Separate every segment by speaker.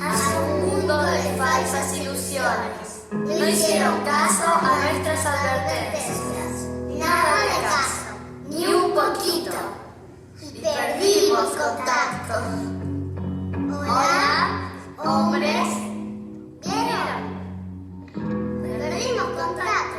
Speaker 1: hacia un mundo de falsas ilusiones. No hicieron caso a nuestras advertencias. Nada de caso, ni un poquito. Y perdimos contacto. Hola, hombres. ¿Vieron? Perdimos contacto.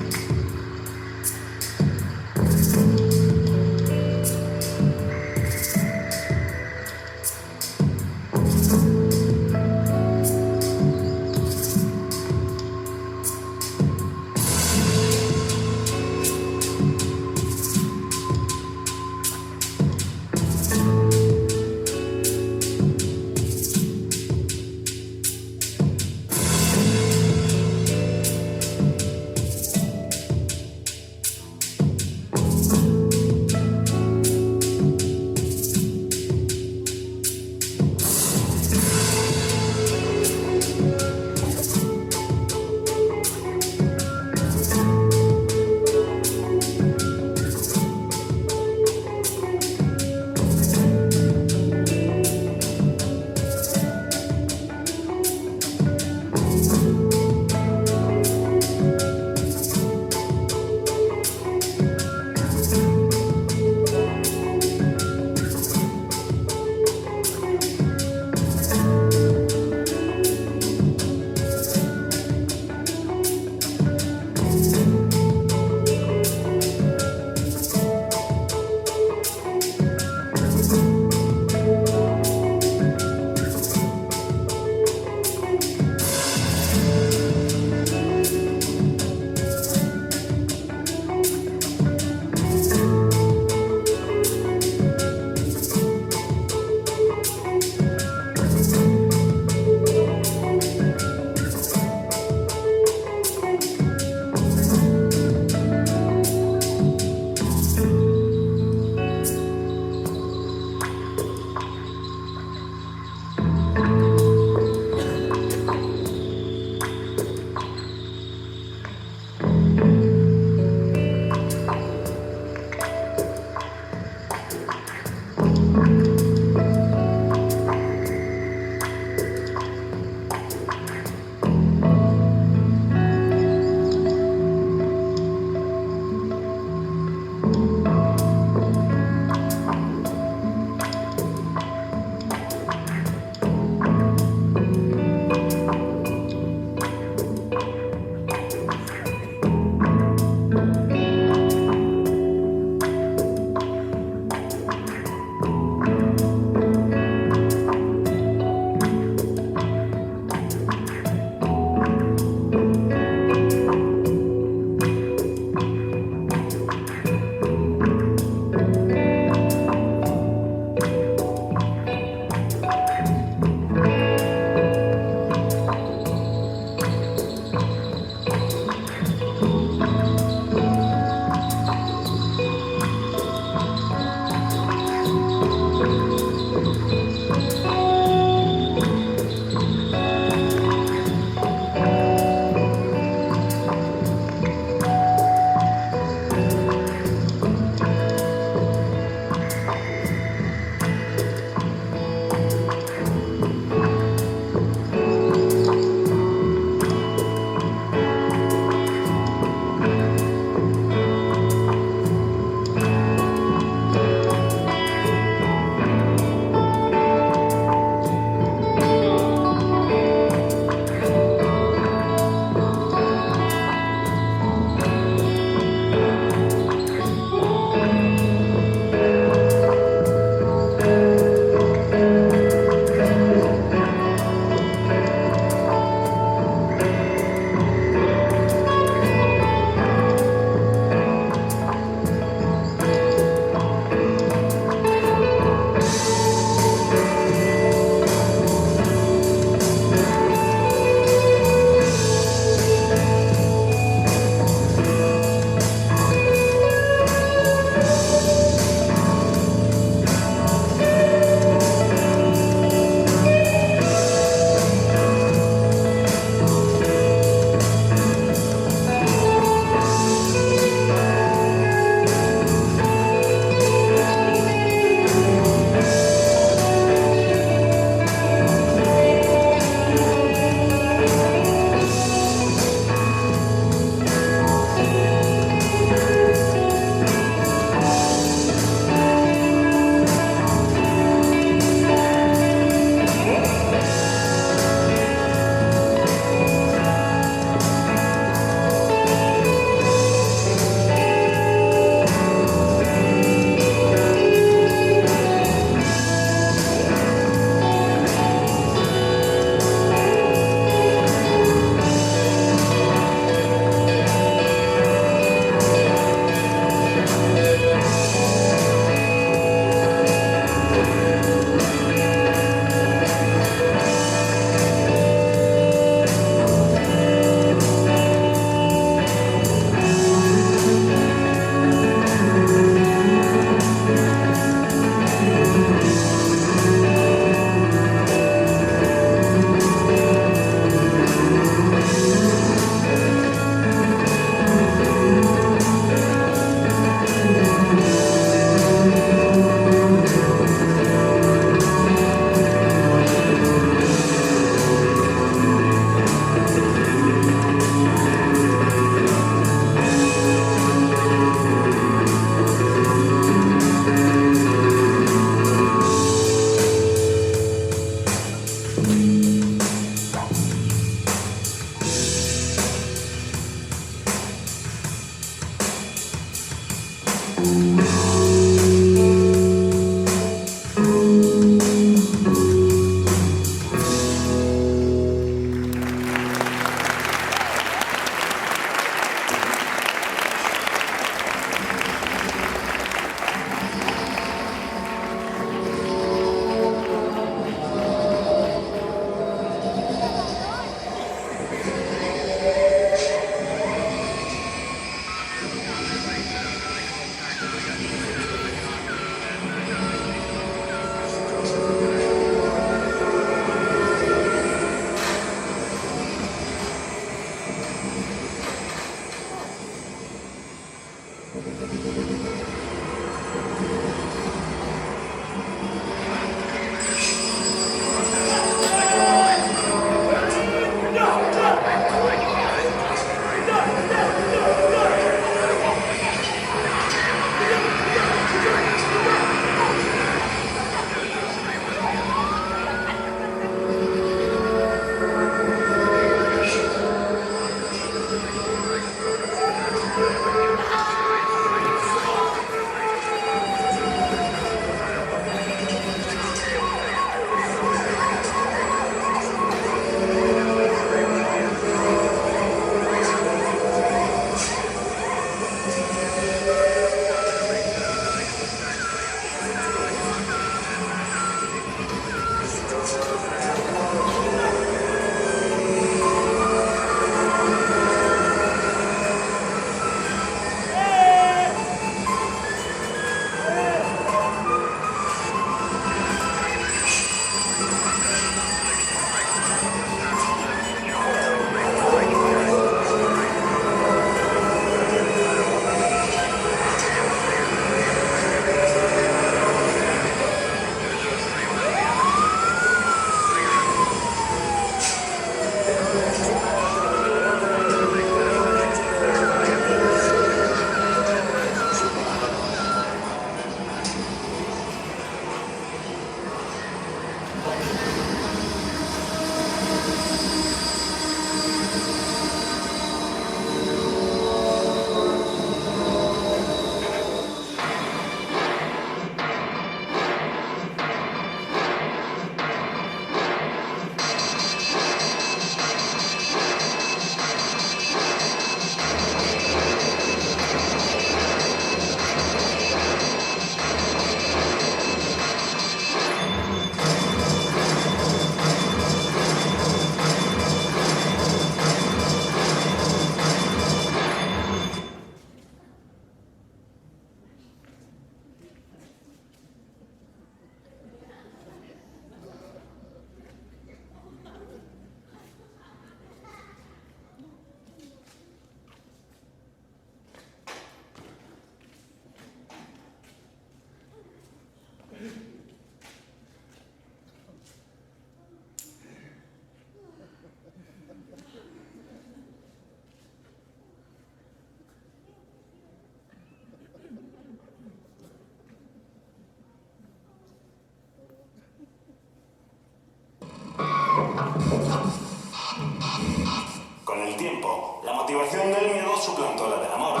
Speaker 2: Con el tiempo, la motivación del miedo suplantó la del amor.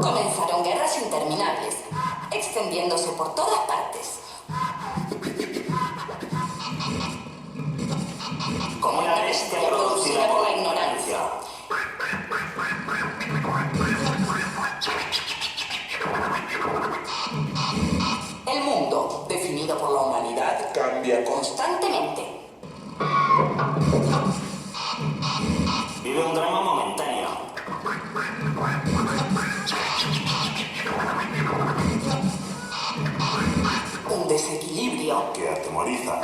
Speaker 3: Comenzaron guerras interminables, extendiéndose por todas partes. Como una bestia producida por la ignorancia. El mundo, definido por la humanidad, cambia constantemente.
Speaker 2: Vive un drama momentáneo.
Speaker 3: Un desequilibrio
Speaker 2: Que atemoriza.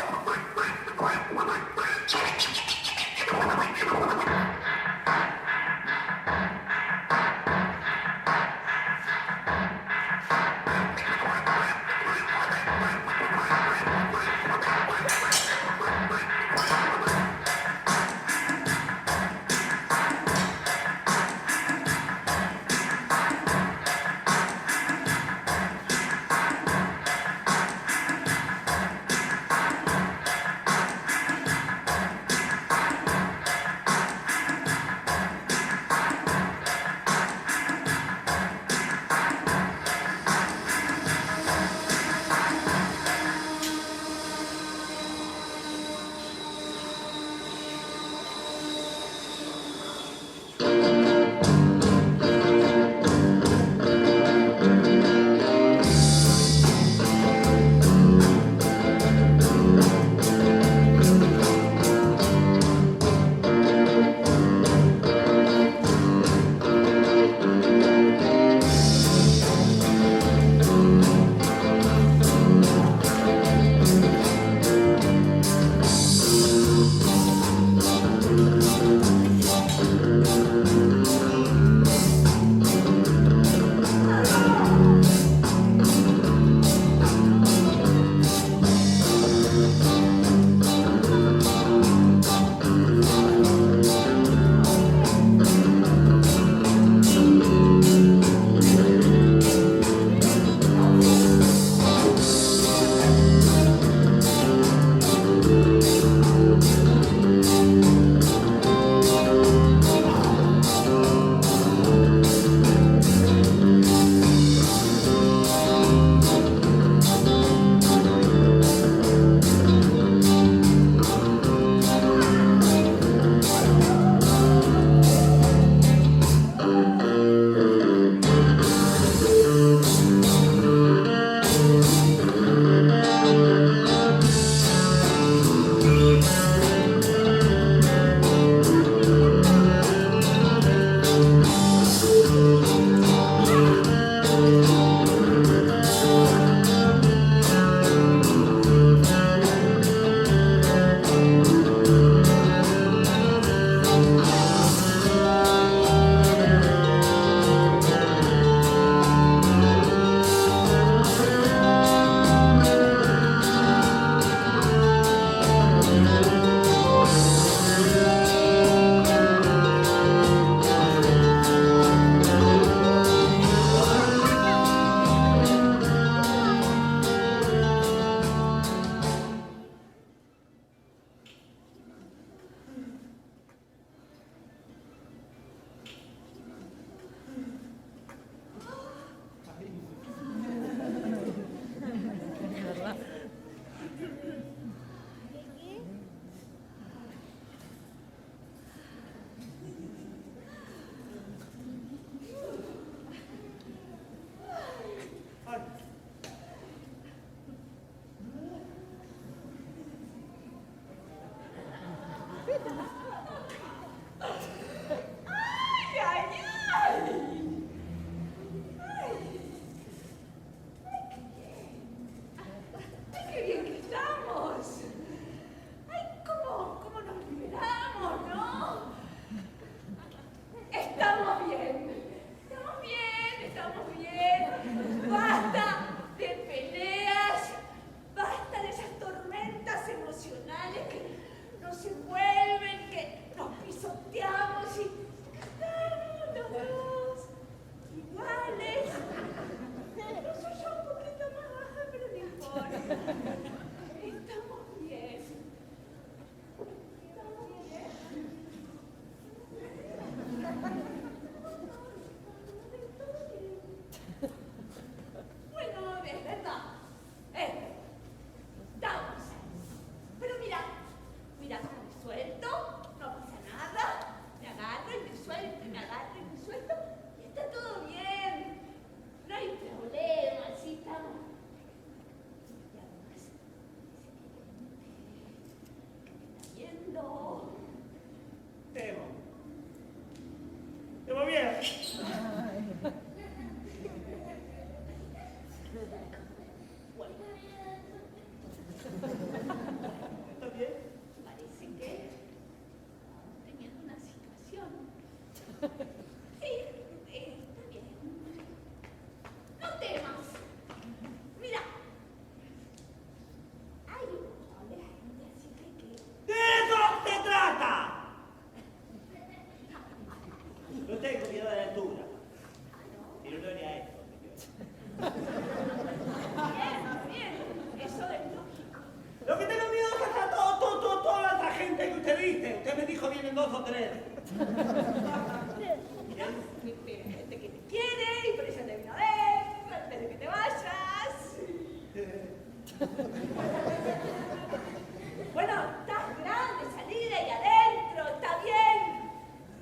Speaker 4: Bueno, estás grande, salí de ahí adentro, está bien.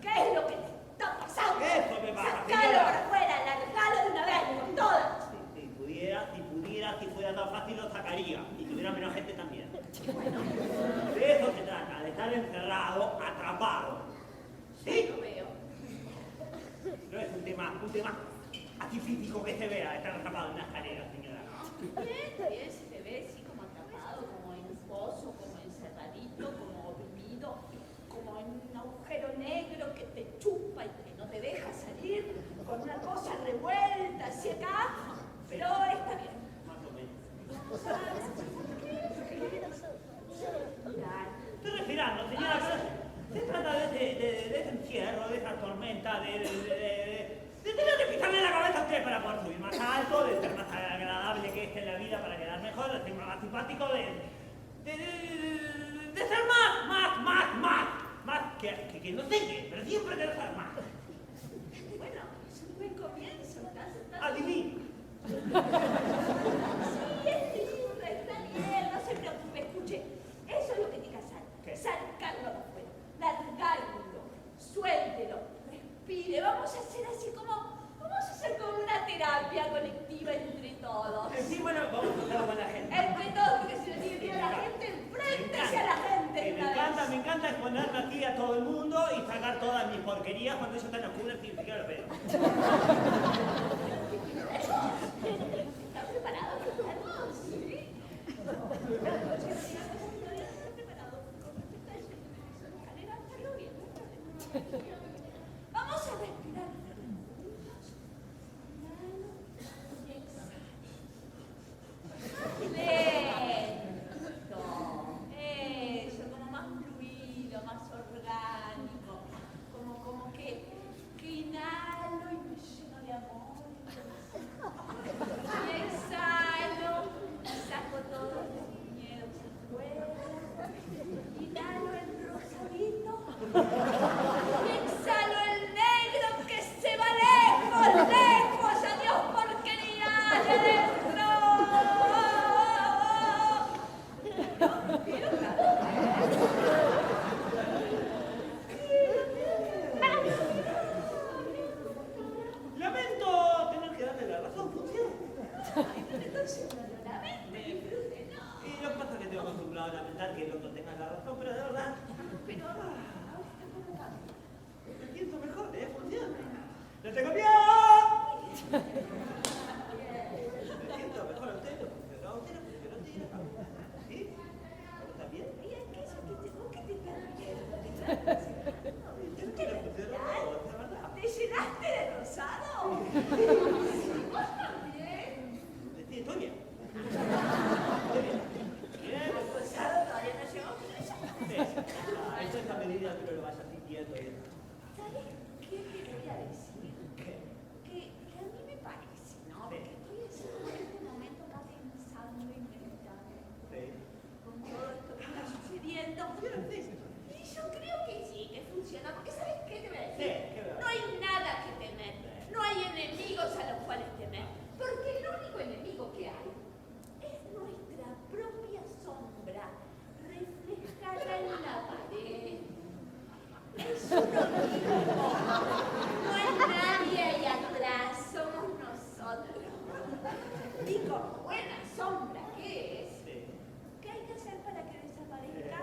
Speaker 4: ¿Qué es lo que te está pasando?
Speaker 5: Eso me pasa,
Speaker 4: Sacalo
Speaker 5: señora.
Speaker 4: para afuera, largalo de una vez, con todas.
Speaker 5: Si pudiera, si fuera tan fácil lo sacaría. Y tuviera menos gente también.
Speaker 4: Bueno,
Speaker 5: De eso se trata, de estar encerrado, atrapado. ¿Sí?
Speaker 4: lo veo.
Speaker 5: No es un tema así físico que se vea, estar atrapado en una escalera, señora.
Speaker 4: Bien, se te ve así como atrapado, como en un pozo, como encerradito, como oprimido, como en un agujero negro que te chupa y que no te deja salir, con una cosa revuelta hacia acá, pero está bien.
Speaker 5: Más o menos.
Speaker 4: Claro.
Speaker 5: Estoy respirando, señora, pero se trata de ese encierro, de esa tormenta, de tener que pisarle la cabeza a usted para poder subir más alto, de ser más agradable que esté en la vida para quedar mejor, de ser más simpático, de ser más, que no sé qué, pero siempre debe ser más.
Speaker 4: Bueno, es un buen comienzo, estás
Speaker 5: Adivino.
Speaker 4: Sí, es libre, está bien, no se preocupe, escuche. Eso es lo que tiene que hacer.
Speaker 5: ¿Qué?
Speaker 4: Sacarlo de afuera, largarlo, suéltelo, respire. Vamos a hacer como una terapia colectiva entre todos.
Speaker 5: Sí, bueno, vamos a hacerlo con la gente.
Speaker 4: Entre todos, porque si no tiene que ir a la gente, enfréntese a la gente.
Speaker 5: Sí,
Speaker 4: de una vez.
Speaker 5: me encanta exponerme aquí a todo el mundo y sacar todas mis porquerías cuando ellos están oscuros sin siquiera lo veo.
Speaker 4: ¿Está preparado? Sí. Vamos a respirar. Lento. Eso, como más fluido, más orgánico. Como que inhalo y me lleno de amor. Y exhalo y saco todos los miedos afuera. Inhalo el rosadito. Y exhalo el negro que se va lejos, lejos. Adiós porquería de adentro.
Speaker 5: Lamento tener que darle la razón, funciona.
Speaker 4: Entonces no lo lamento, disfrute, no.
Speaker 5: Y lo que pasa es que tengo acostumbrado a lamentar que el otro tenga la razón, pero de verdad,
Speaker 4: Pero ahorita cómo va.
Speaker 5: me siento mejor, funciona. ¡No tengo miedo! Me siento mejor, a usted no funciona, a usted no funciona, ¿sí? ¿Está bien?
Speaker 4: Y aquello que tengo que te cambié.
Speaker 5: Yo quiero funcionar, de verdad.
Speaker 4: ¿Te llenaste de rosado? ¿Vos también?
Speaker 5: Sí, estoy bien. Estoy bien. Bien.
Speaker 4: El rosado todavía no llegó, pero ya.
Speaker 5: Eso es a medida que uno lo vaya sintiendo.
Speaker 4: ¿Sabes qué te voy a decir?
Speaker 5: ¿Qué?
Speaker 4: Que a mí me parece, ¿no?
Speaker 5: Sí.
Speaker 4: Porque estoy en este momento acá pensando y meditando
Speaker 5: Sí.
Speaker 4: con todo esto que está sucediendo.
Speaker 5: Sí.
Speaker 4: Y yo creo que sí, que funciona. Porque ¿sabes qué te voy a decir?
Speaker 5: Sí, ¿qué va?
Speaker 4: No hay nada que temer. No hay enemigos a los cuales temer. Porque el único enemigo que hay es nuestra propia sombra reflejada en la pared. Es uno mismo. No hay nadie ahí atrás. Somos nosotros. Y como buena sombra que es,
Speaker 5: Sí.
Speaker 4: ¿qué hay que hacer para que desaparezca?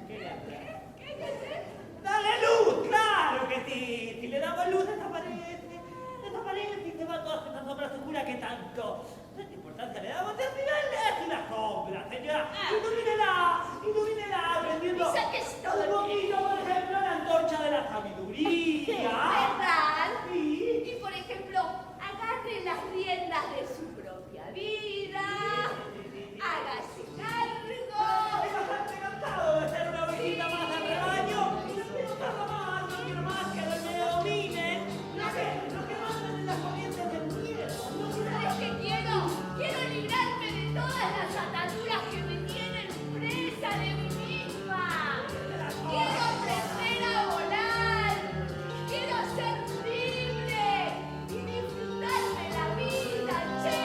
Speaker 5: ¿Qué le hace?
Speaker 4: ¿Qué hay que hacer?
Speaker 5: ¡Dale luz! ¡Claro que sí! Si le damos luz, desaparece y se va toda esa sombra oscura que tanto. ¿Qué importancia le damos? Al final es una sombra, señora. Ilumínela, prendiendo
Speaker 4: Y sáquese todo el
Speaker 5: un poquito, por ejemplo, la antorcha de la sabiduría.
Speaker 4: ¿Verdad?
Speaker 5: Sí.
Speaker 4: Y por ejemplo, agarre las riendas de su propia vida. Hágase cargo.
Speaker 5: Estoy bastante cansado de ser una ovejita más del rebaño. No quiero nada más, no quiero más que me dominen. Lo que mandan en las corrientes del miedo.
Speaker 4: ¿Sabes qué quiero? Quiero librarme de todas las ataduras que me tienen presa de mí misma. Quiero aprender a volar. Quiero ser libre y disfrutar de la vida, che.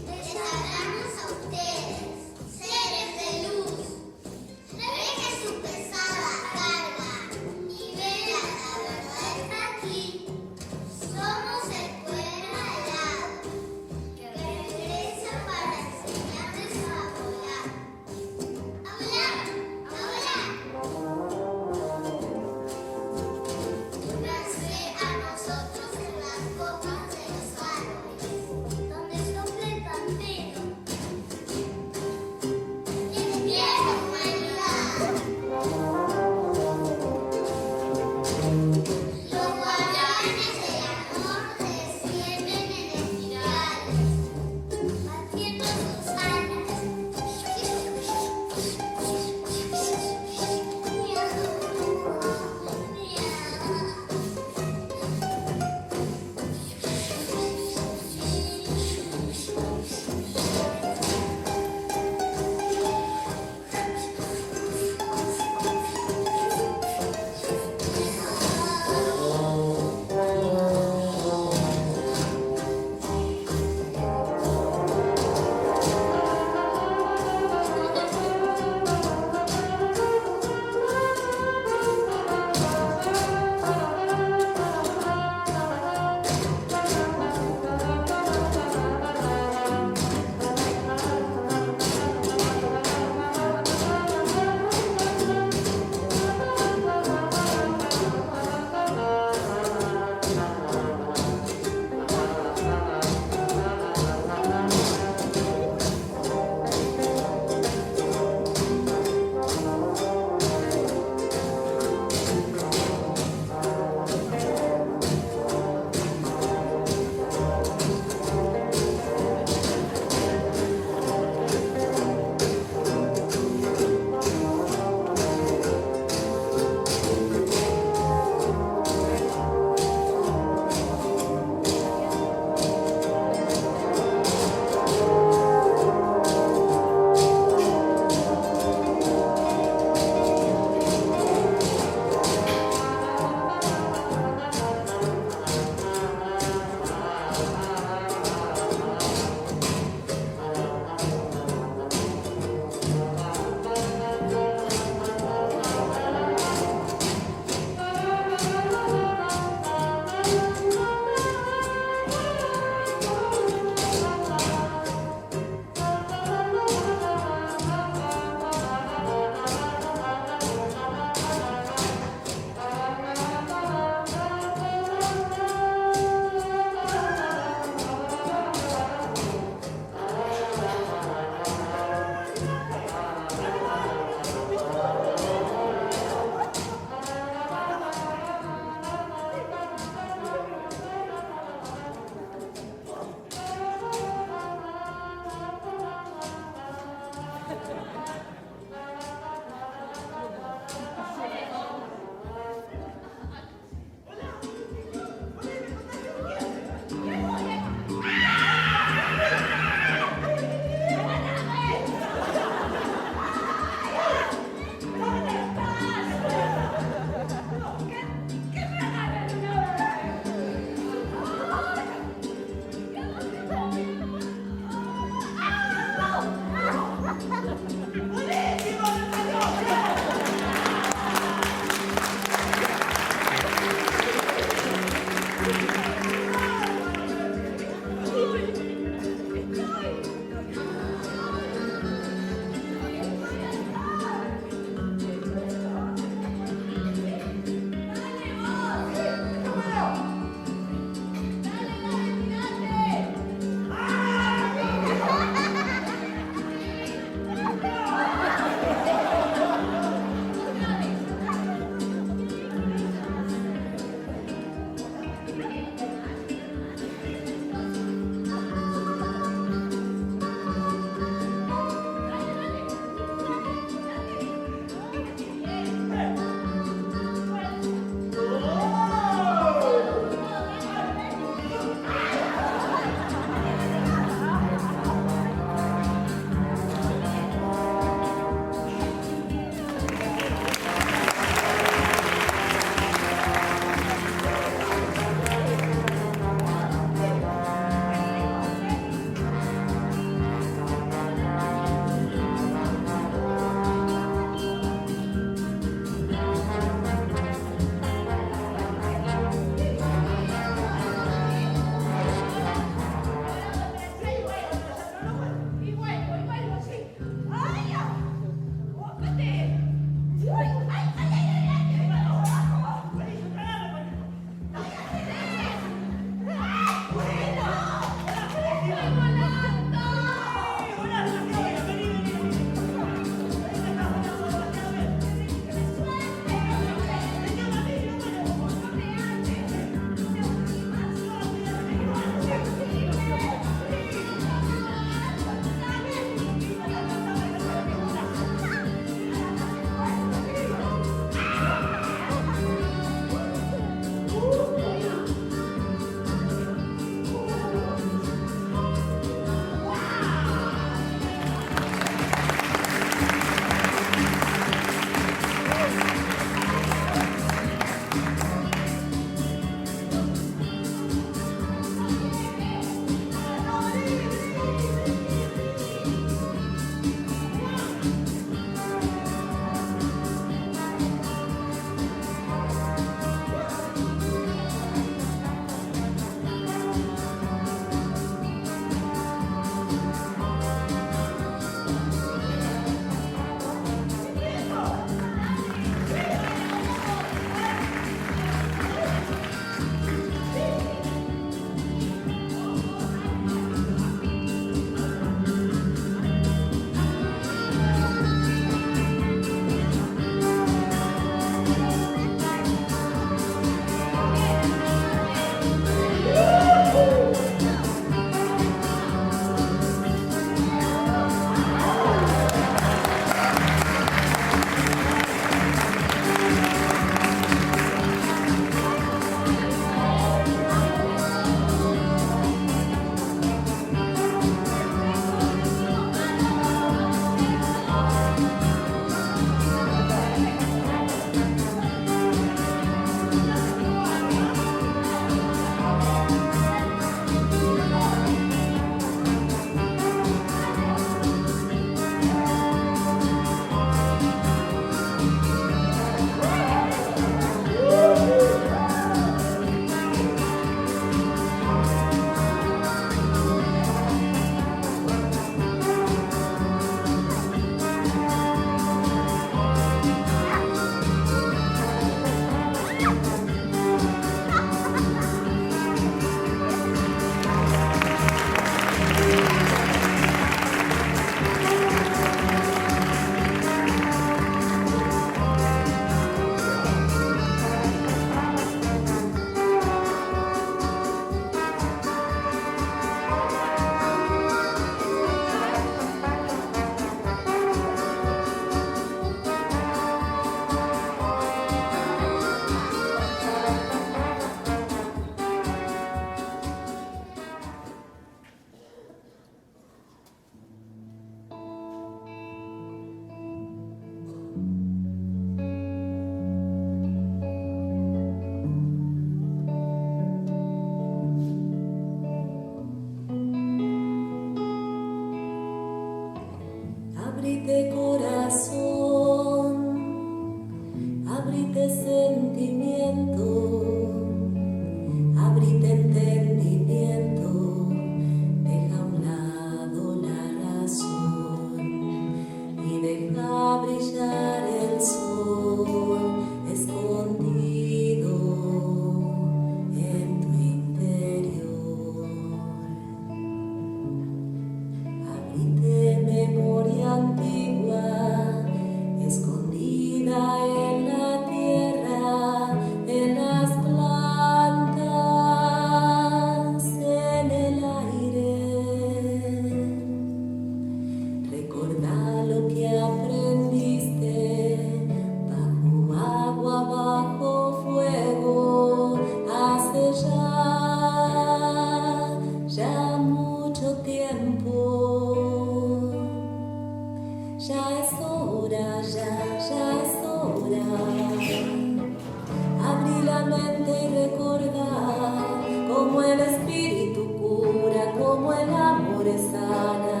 Speaker 6: sana,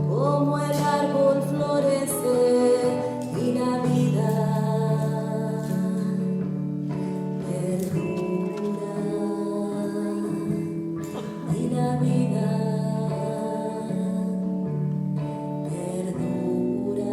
Speaker 6: como el árbol florece y la vida perdura, y la vida perdura.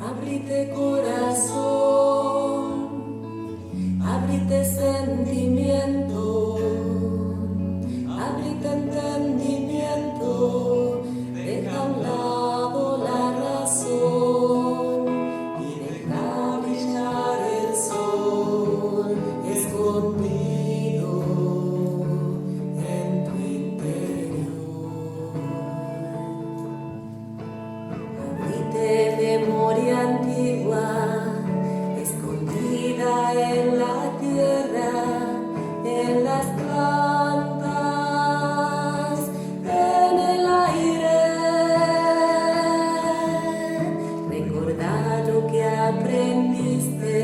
Speaker 6: Abrite corazón, abrite sentimiento, abrite entendimiento, deja a un lado la razón y deja brillar el sol escondido en tu interior. Abrite memoria antigua, escondida en la tierra, en las plantas, en el aire. Recordá lo que aprendiste,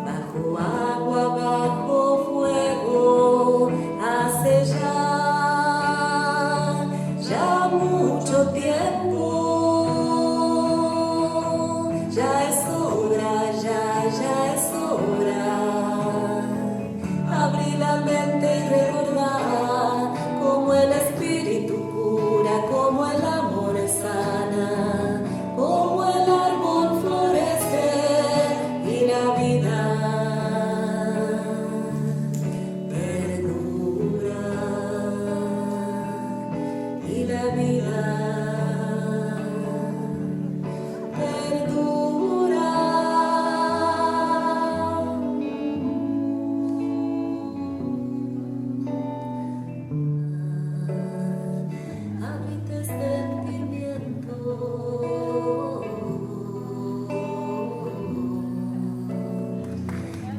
Speaker 6: bajo agua, bajo fuego, hace ya mucho tiempo. Ya es hora, ya es hora. Abrí la mente y recordar como el espíritu cura, como el amor sana, como el árbol florece y la vida perdura, y la vida perdura. Abrite sentimiento,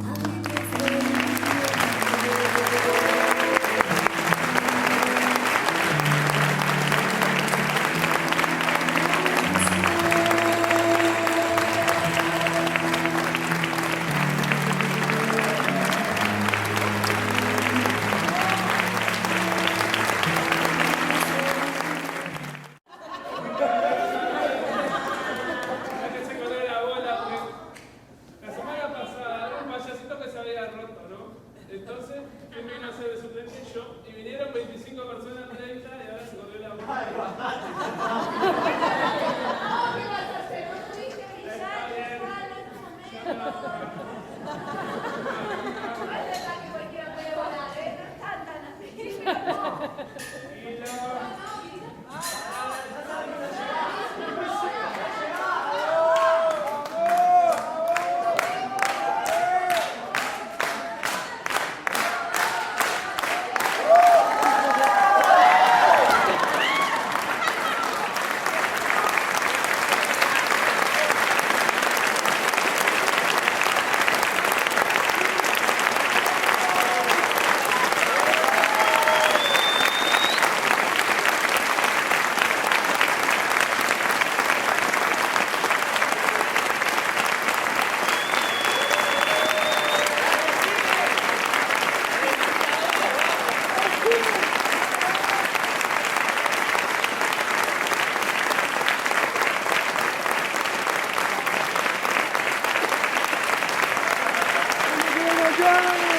Speaker 6: abrite
Speaker 7: Que se corrió la bola, porque la semana pasada un payasito que se había roto, ¿no? Entonces, ¿quién vino a hacer de suplente? Yo. Y vinieron 25 personas, 30, y ahora se corrió la bola.
Speaker 4: ¿Qué vas a hacer? ¿No tuviste brillar? Es verdad que cualquiera puede volar, ¿eh? No están tan así.
Speaker 8: Johnny!